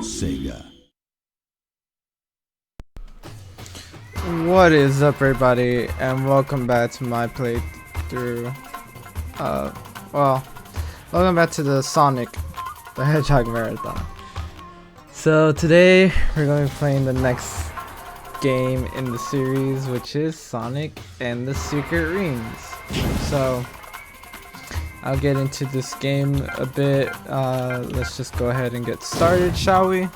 Sega. What is up, everybody, and welcome back to my playthrough. Welcome back to the Sonic the Hedgehog Marathon. So today we're going to be playing the next game in the series, which is Sonic and the Secret Rings. So I'll get into this game a bit. Let's just go ahead and get started, shall we?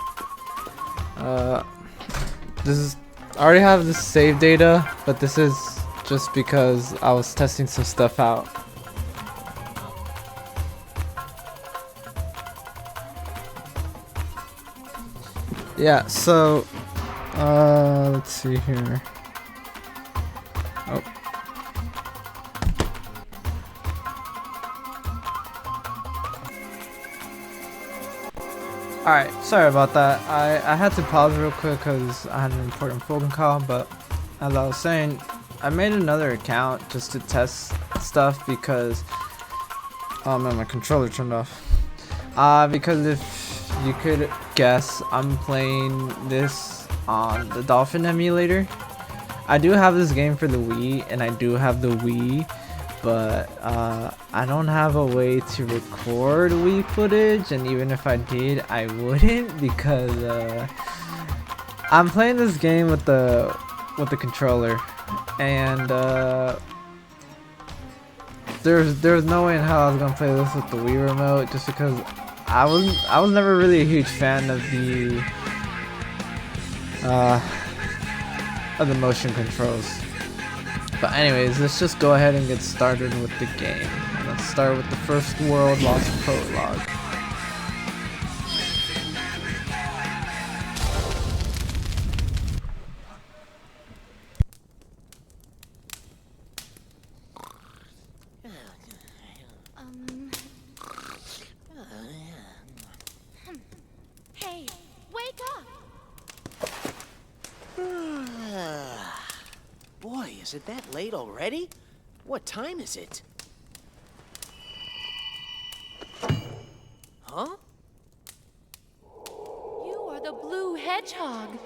I already have the save data, but this is just because I was testing some stuff out. Yeah, so let's see here. Oh. Alright, sorry about that. I had to pause real quick because I had an important phone call, but as I was saying, I made another account just to test stuff because, oh man, my controller turned off. Because if you could guess, I'm playing this on the Dolphin emulator. I do have this game for the Wii, and I do have the Wii, but I don't have a way to record Wii footage, and even if I did, I wouldn't because I'm playing this game with the controller, and there's no way in hell I was gonna play this with the Wii remote, just because I was never really a huge fan of the motion controls. But anyways, let's just go ahead and get started with the game. And let's start with the first world, Lost Prologue. Hey, wake up! Boy, is it that late already? What time is it? Huh? You are the blue hedgehog.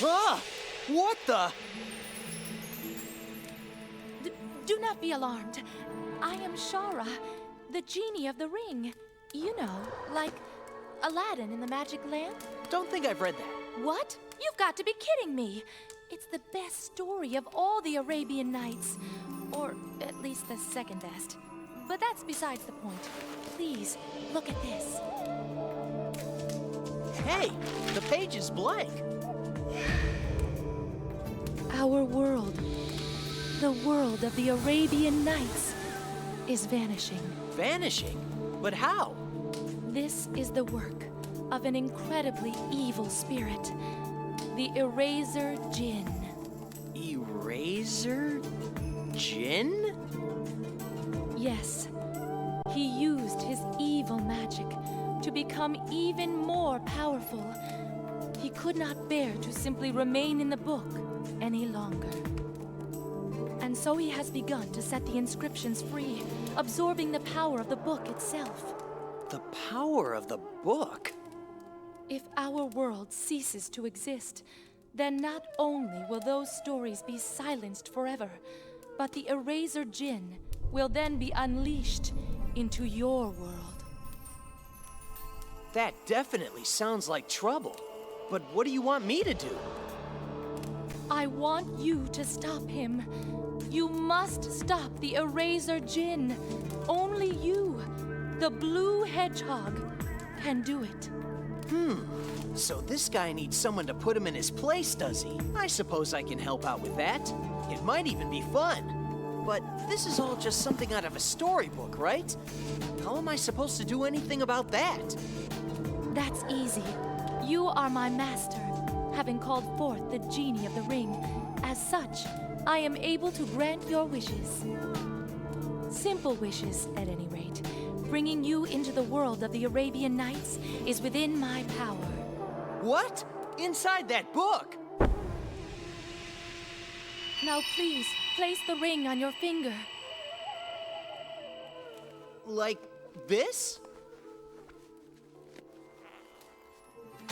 Ah! What the? Do not be alarmed. I am Shahra, the genie of the ring. You know, like Aladdin in the magic lamp. Don't think I've read that. What? You've got to be kidding me. It's the best story of all the Arabian Nights. Or at least the second best. But that's besides the point. Please, look at this. Hey, the page is blank. Our world, the world of the Arabian Nights, is vanishing. Vanishing? But how? This is the work of an incredibly evil spirit, the Erazor Djinn. Erazor Djinn? Yes, he used his evil magic to become even more powerful. He could not bear to simply remain in the book any longer. And so he has begun to set the inscriptions free, absorbing the power of the book itself. The power of the book? If our world ceases to exist, then not only will those stories be silenced forever, but the Erazor Djinn will then be unleashed into your world. That definitely sounds like trouble. But what do you want me to do? I want you to stop him. You must stop the Erazor Djinn. Only you, the blue hedgehog, can do it. So this guy needs someone to put him in his place, does he? I suppose I can help out with that. It might even be fun. But this is all just something out of a storybook, right? How am I supposed to do anything about that? That's easy. You are my master, having called forth the Genie of the Ring. As such, I am able to grant your wishes. Simple wishes, at any rate. Bringing you into the world of the Arabian Nights is within my power. What? Inside that book? Now please, place the ring on your finger. Like this?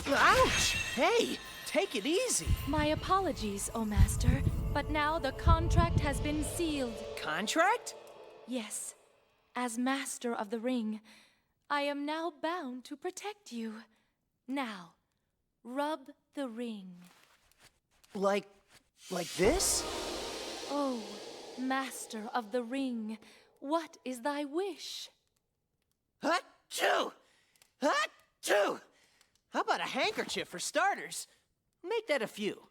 Ouch! Hey, take it easy. My apologies, O Master, but now the contract has been sealed. Contract? Yes, as Master of the Ring, I am now bound to protect you. Now, rub the ring. Like this? Oh, Master of the Ring, what is thy wish? Achoo! Achoo! How about a handkerchief for starters? Make that a few.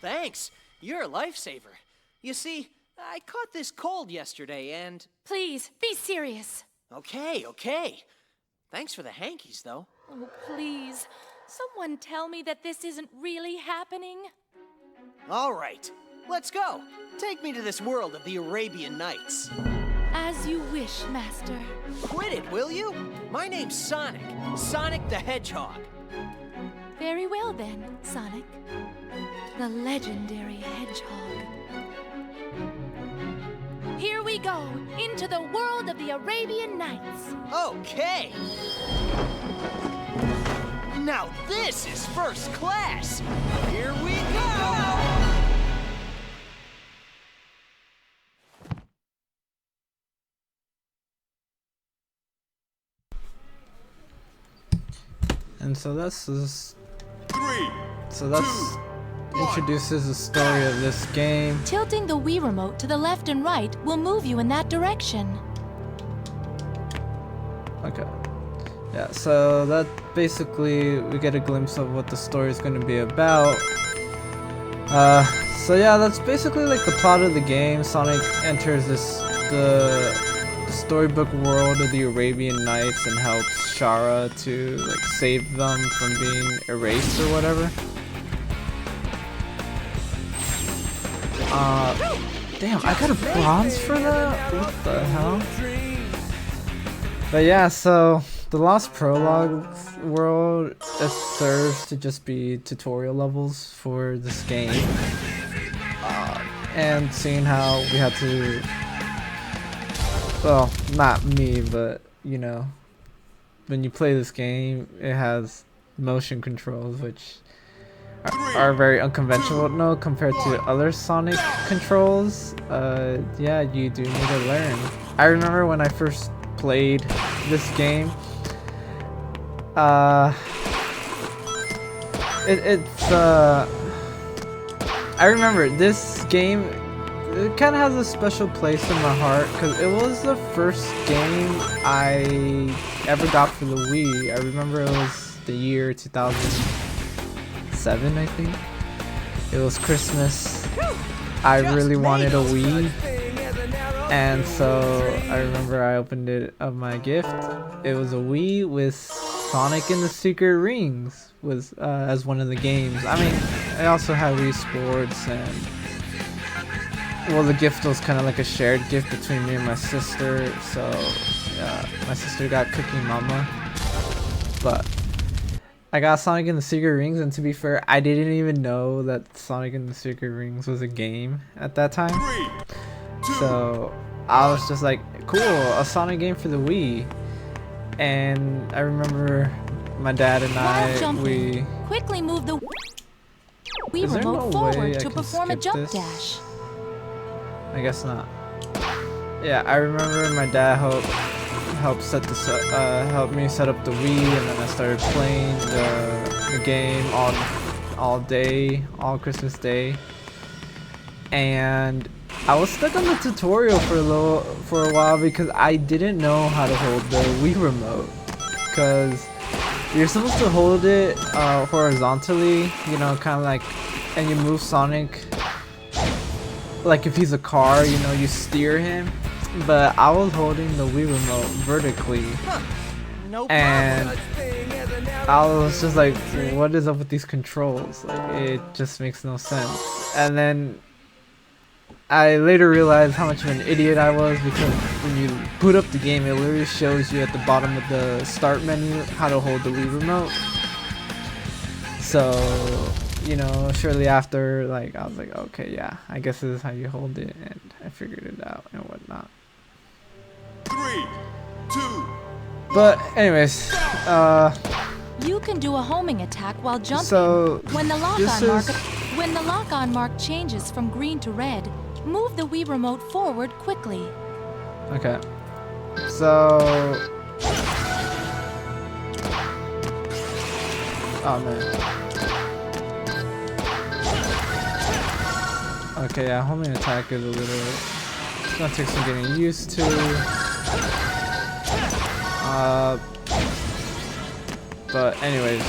Thanks. You're a lifesaver. You see, I caught this cold yesterday and... Please, be serious. Okay. Thanks for the hankies, though. Oh, please. Someone tell me that this isn't really happening. All right. Let's go. Take me to this world of the Arabian Nights. As you wish, Master. Quit it, will you? My name's Sonic. Sonic the Hedgehog. Very well then, Sonic. The legendary hedgehog. Here we go, into the world of the Arabian Nights. Okay. Now this is first class. Here we go. And so that's this. 3, Introduces the story of this game. Tilting the Wii remote to the left and right will move you in that direction. Okay. Yeah, so that basically we get a glimpse of what the story is going to be about. So yeah, that's basically like the plot of the game. Sonic enters the storybook world of the Arabian Nights and helps Shahra to like save them from being erased or whatever. Damn, I got a bronze for that? What the hell? But yeah, so the Lost Prologue world, it serves to just be tutorial levels for this game. And seeing how we had to, well, not me, but you know, when you play this game, it has motion controls, which are very unconventional compared to other Sonic controls. Yeah, you do need to learn. I remember when I first played this game, I remember this game it kind of has a special place in my heart because it was the first game I ever got for the Wii. I remember it was the year 2007, I think. It was Christmas. I really wanted a Wii, and so I remember I opened it of my gift. It was a Wii with Sonic and the Secret Rings was as one of the games. I mean, I also had Wii Sports, and well, the gift was kind of like a shared gift between me and my sister. So my sister got Cookie Mama, but I got Sonic and the Secret Rings, and to be fair, I didn't even know that Sonic and the Secret Rings was a game at that time. So I was just like, cool, a Sonic game for the Wii. And I remember my dad and we quickly move the Wii Is there remote no way forward I to can perform a skip jump this? dash. I guess not. Yeah, I remember my dad helped me set up the Wii, and then I started playing the game all day, all Christmas Day. And I was stuck on the tutorial for a while because I didn't know how to hold the Wii remote. Because you're supposed to hold it horizontally, you know, kind of like, and you move Sonic like if he's a car, you know, you steer him. But I was holding the Wii remote vertically, and I was just like, what is up with these controls? Like, it just makes no sense. And then I later realized how much of an idiot I was, because when you boot up the game, it literally shows you at the bottom of the start menu how to hold the Wii remote. So, you know, shortly after, like, I was like, okay, yeah, I guess this is how you hold it, and I figured it out and whatnot. 3, 2. But anyways, You can do a homing attack while jumping. so When the this lock-on mark changes from green to red, move the Wii remote forward quickly. okay. So, oh man. Okay, yeah, homing attack is a little. It's gonna take some getting used to. But anyways,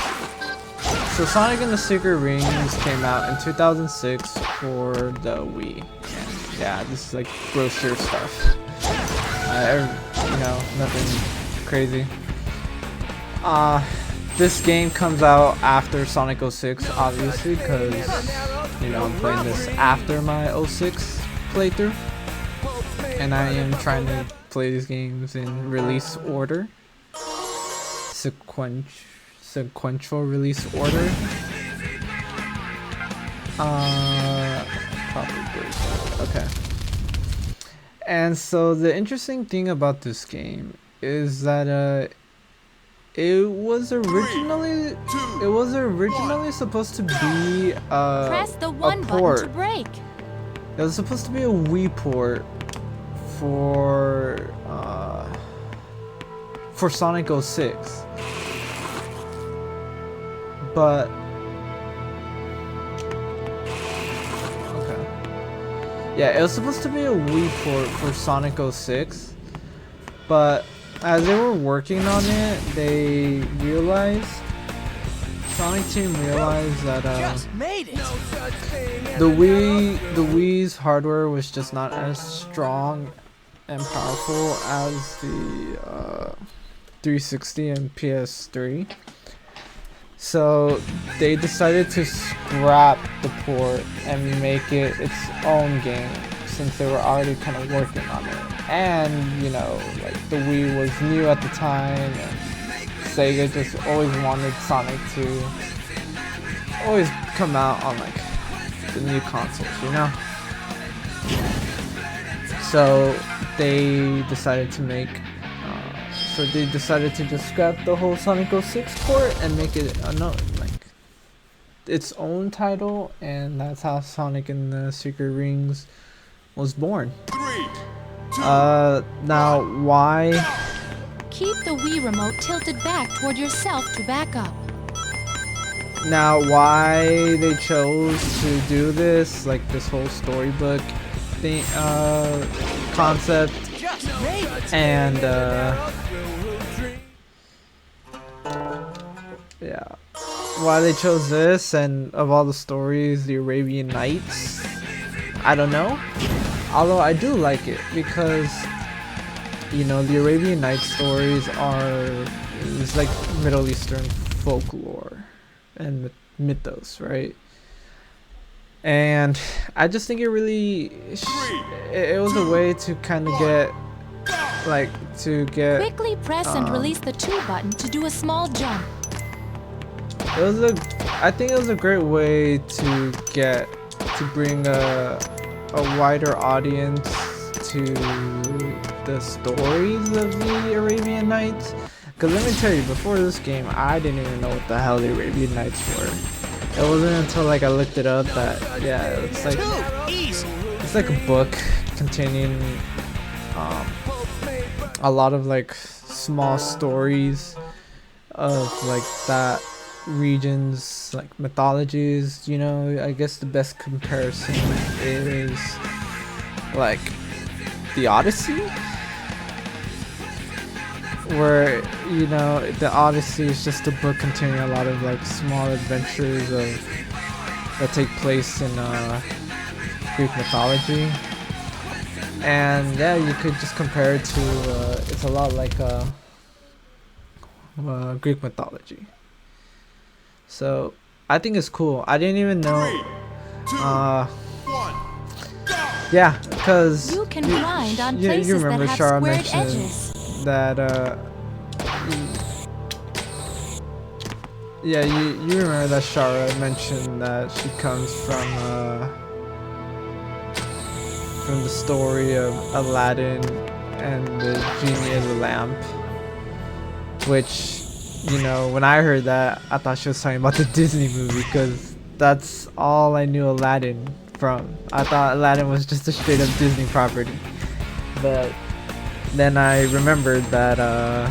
so Sonic and the Secret Rings came out in 2006 for the Wii. And yeah, this is like brochure stuff. You know, nothing crazy. This game comes out after Sonic 06, obviously, because, you know, I'm playing this after my 06 playthrough. And I am trying to play these games in release order. Sequential release order. Probably. Okay. And so the interesting thing about this game is that it was originally supposed to be Press the one a button port. to break. It was supposed to be a Wii port for Sonic 06. But okay. Yeah, it was supposed to be a Wii port for Sonic 06, but as they were working on it, Sonic team realized that the Wii's hardware was just not as strong and powerful as the 360 and PS3. So they decided to scrap the port and make it its own game, since they were already kind of working on it. And, you know, like, the Wii was new at the time, and Sega just always wanted Sonic to always come out on, like, the new consoles, you know? So they decided to just scrap the whole Sonic 06 port and make it its own title, and that's how Sonic and the Secret Rings was born. 3, 2. Now why? Keep the Wii remote tilted back toward yourself to back up. Now why they chose to do this, like this whole storybook, concept, Just great. and yeah, why they chose this and of all the stories, the Arabian Nights, I don't know. Although I do like it because, you know, the Arabian Nights stories it's like Middle Eastern folklore and mythos, right? And I just think it really it was a way to kind of get Quickly press and release the 2 button to do a small jump. I think it was a great way to bring a wider audience to the stories of the Arabian Nights. Cause let me tell you, before this game, I didn't even know what the hell the Arabian Nights were. It wasn't until like I looked it up that it's like a book containing a lot of like small stories of like that region's like mythologies. You know, I guess the best comparison is like the Odyssey, where, you know, the Odyssey is just a book containing a lot of like small adventures that take place in Greek mythology. And yeah, you could just compare it to it's a lot like Greek mythology. So I think it's cool. I didn't even know. 3, 2, 1, go! Yeah, because You can grind on places you remember that have Shahra squared mentioned edges. that yeah, you remember that Shahra mentioned that she comes from the story of Aladdin and the Genie of the Lamp, which, you know, when I heard that, I thought she was talking about the Disney movie, because that's all I knew Aladdin from. I thought Aladdin was just a straight up Disney property, but then I remembered that a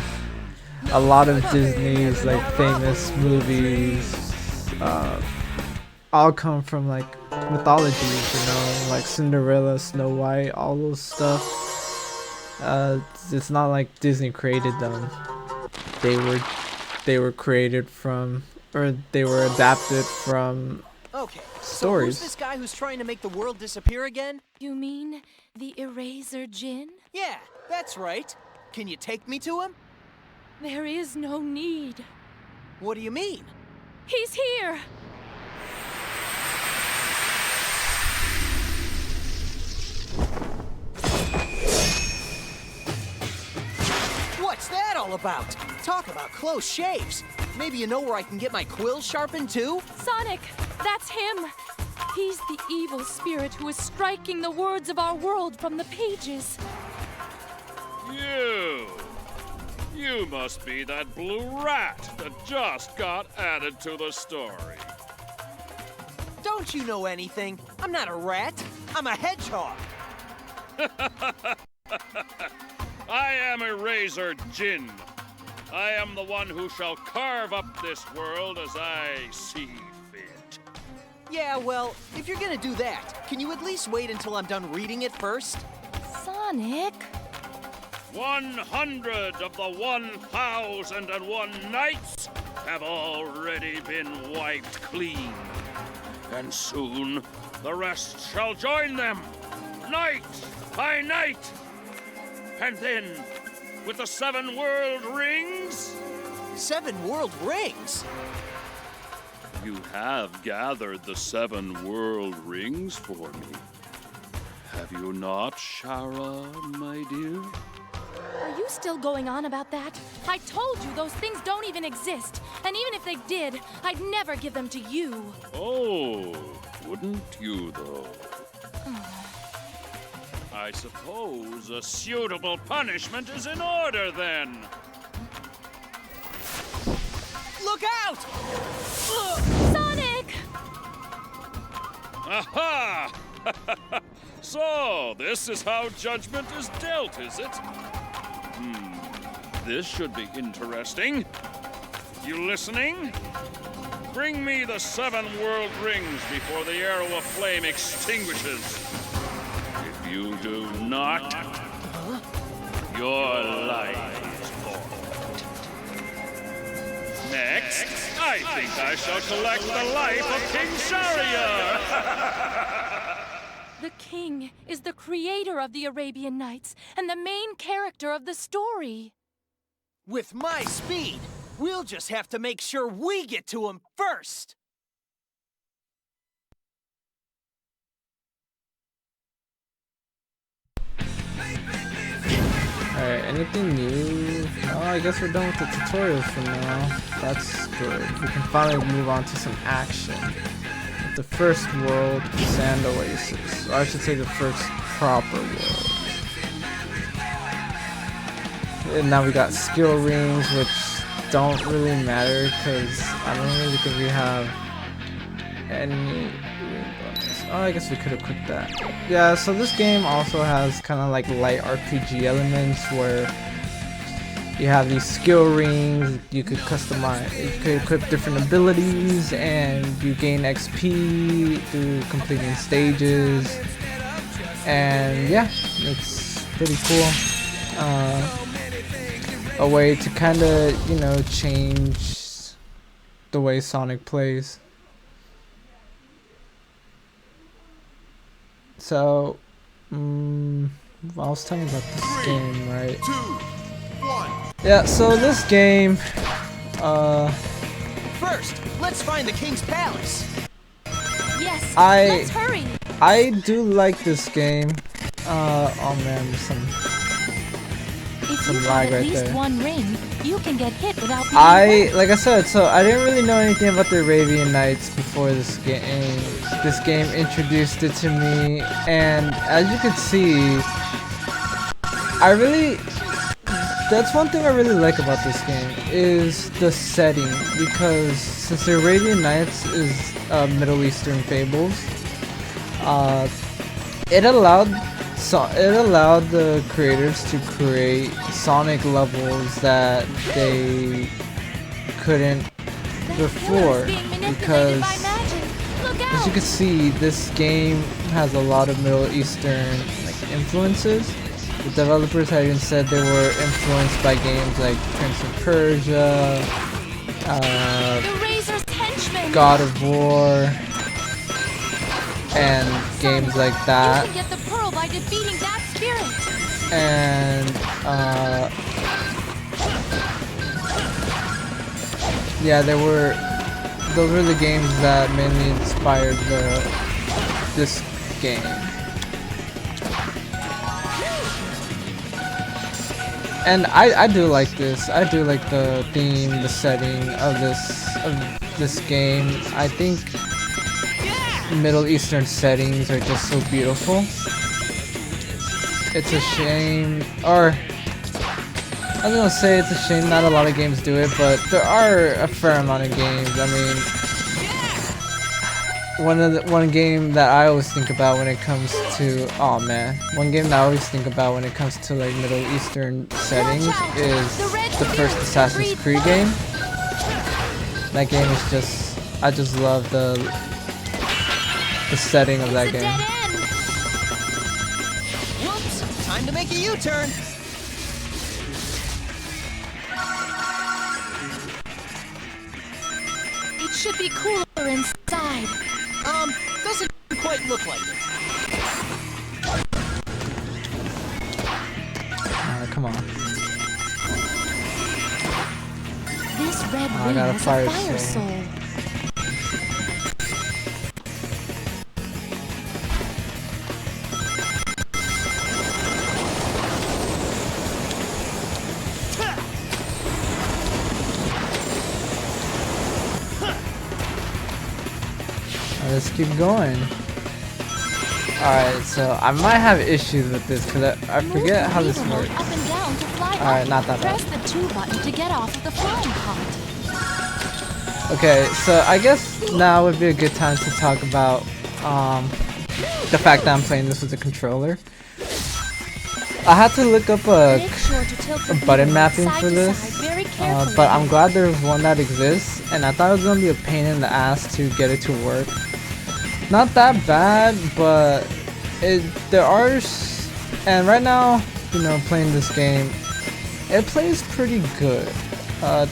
lot of Disney's like famous movies all come from like mythologies, you know, like Cinderella, Snow White, all those stuff. It's not like Disney created them. They were created from, or they were adapted from Okay, so stories. who's this guy who's trying to make the world disappear again? You mean the Erazor Djinn? Yeah, that's right. Can you take me to him? There is no need. What do you mean? He's here! What's that all about? Talk about close shaves. Maybe you know where I can get my quill sharpened too? Sonic! That's him! He's the evil spirit who is striking the words of our world from the pages. You must be that blue rat that just got added to the story. Don't you know anything? I'm not a rat. I'm a hedgehog. I am Erazor Djinn. I am the one who shall carve up this world as I see fit. Yeah, well, if you're gonna do that, can you at least wait until I'm done reading it first? Sonic? 100 of the 1,001 nights have already been wiped clean. And soon, the rest shall join them, night by night. And then, with the 7 world rings... 7 world rings? You have gathered the 7 world rings for me. Have you not, Shahra, my dear? Are you still going on about that? I told you those things don't even exist. And even if they did, I'd never give them to you. Oh, wouldn't you, though? I suppose a suitable punishment is in order, then. Look out! Sonic! Aha! So, this is how judgment is dealt, is it? This should be interesting. You listening? Bring me the 7 world rings before the arrow of flame extinguishes. If you do not, your life is forfeit. Next, I think I shall collect the life of King Shahra. The king is the creator of the Arabian Nights and the main character of the story. With my speed, we'll just have to make sure we get to him first. Alright, anything new? Oh, I guess we're done with the tutorials for now. That's good. We can finally move on to some action. With the first world, Sand Oasis. Or I should say the first proper world. And now we got skill rings, which don't really matter because I don't really think we have any. Oh, I guess we could equip that. Yeah, so this game also has kind of like light RPG elements where you have these skill rings, you could customize, you could equip different abilities, and you gain XP through completing stages. And yeah, it's pretty cool. A way to kind of, you know, change the way Sonic plays. So, I was telling you about this game, right? 2, 1. Yeah, so this game, First, let's find the king's palace. Yes, let's hurry. I do like this game. Oh man, there's some If you lag have right at least there. one ring, you can get hit without being hurt. Like I said, so I didn't really know anything about the Arabian Nights before this game. This game introduced it to me, and as you can see, that's one thing I really like about this game is the setting, because since the Arabian Nights is Middle Eastern fables, it allowed the creators to create Sonic levels that they couldn't before, because as you can see, this game has a lot of Middle Eastern like influences. The developers had even said they were influenced by games like Prince of Persia, God of War, and games like that. You can get the pearl by defeating that spirit. And yeah, those were the games that mainly inspired this game. And I do like this. I do like the theme, the setting of this game. I think Middle Eastern settings are just so beautiful. It's a shame, or I was gonna say it's a shame not a lot of games do it, but there are a fair amount of games. I mean, one game that I always think about when it comes to one game that I always think about when it comes to like Middle Eastern settings is the first Assassin's Creed game. That game is just, I just love the setting of that game. Whoops! Time to make a U-turn. It should be cooler inside. Doesn't quite look like it. Come on. This red I ring got a is fire a fire soul. soul. Let's keep going. Alright, so I might have issues with this because I forget how this works. Up and down to fly Alright, up. not that bad. Press the 2 button to get off of the flying pod. Okay, so I guess now would be a good time to talk about the fact that I'm playing this with a controller. I had to look up a button mapping for this, but I'm glad there's one that exists, and I thought it was going to be a pain in the ass to get it to work. Not that bad, but And right now, you know, playing this game, it plays pretty good,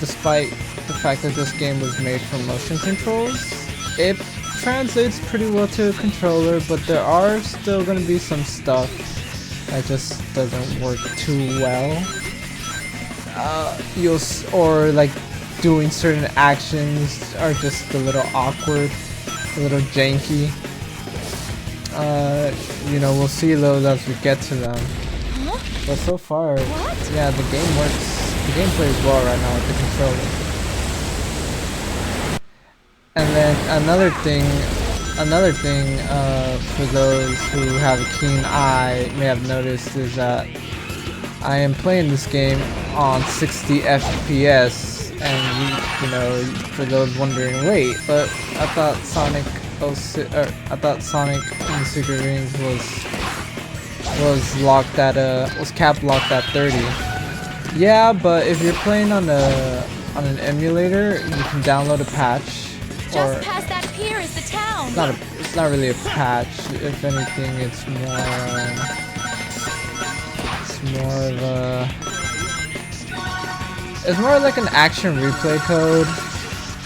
despite the fact that this game was made for motion controls. It translates pretty well to a controller, but there are still going to be some stuff that just doesn't work too well. Or like doing certain actions are just a little awkward, a little janky. You know, we'll see those as we get to them. Huh? But so far, What? yeah, the game works. The game plays well right now with the controller. And then another thing, for those who have a keen eye may have noticed is that I am playing this game on 60 FPS, and you know, for those wondering, wait, but I thought Sonic and the Secret Rings was cap locked at 30. Yeah, but if you're playing on an emulator, you can download a patch. Just past that pier is the town. It's not really a patch. If anything, it's more like an action replay code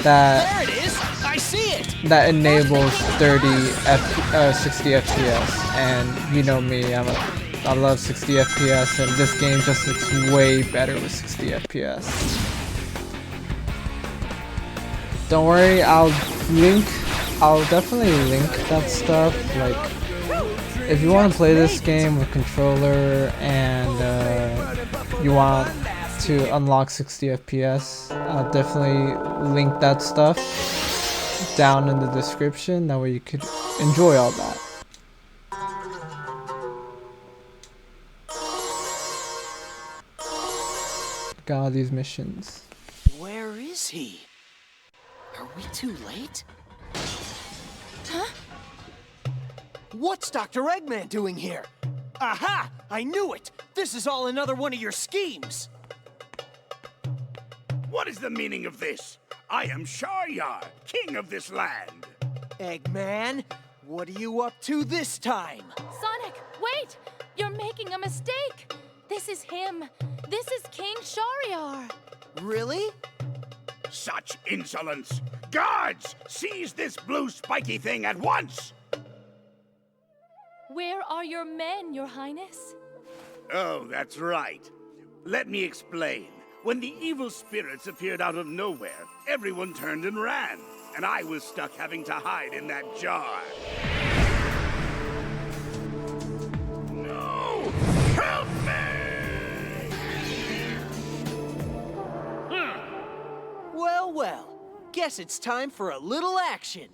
that There it is! I see it! that enables 60 FPS. And you know me, I love 60 FPS, and this game just looks way better with 60 FPS. Don't worry, I'll definitely link that stuff. Like, if you want to play this game with controller and you want to unlock 60 FPS, I'll definitely link that stuff down in the description. That way you could enjoy all that. Got all these missions. Where is he? Are we too late? Huh? What's Dr. Eggman doing here? Aha! I knew it! This is all another one of your schemes! What is the meaning of this? I am Shahra, king of this land. Eggman, what are you up to this time? Sonic, wait! You're making a mistake! This is him. This is King Shahryar. Really? Such insolence! Guards, seize this blue spiky thing at once! Where are your men, Your Highness? Oh, that's right. Let me explain. When the evil spirits appeared out of nowhere, everyone turned and ran, and I was stuck having to hide in that jar. No! Help me! Well, well. Guess it's time for a little action.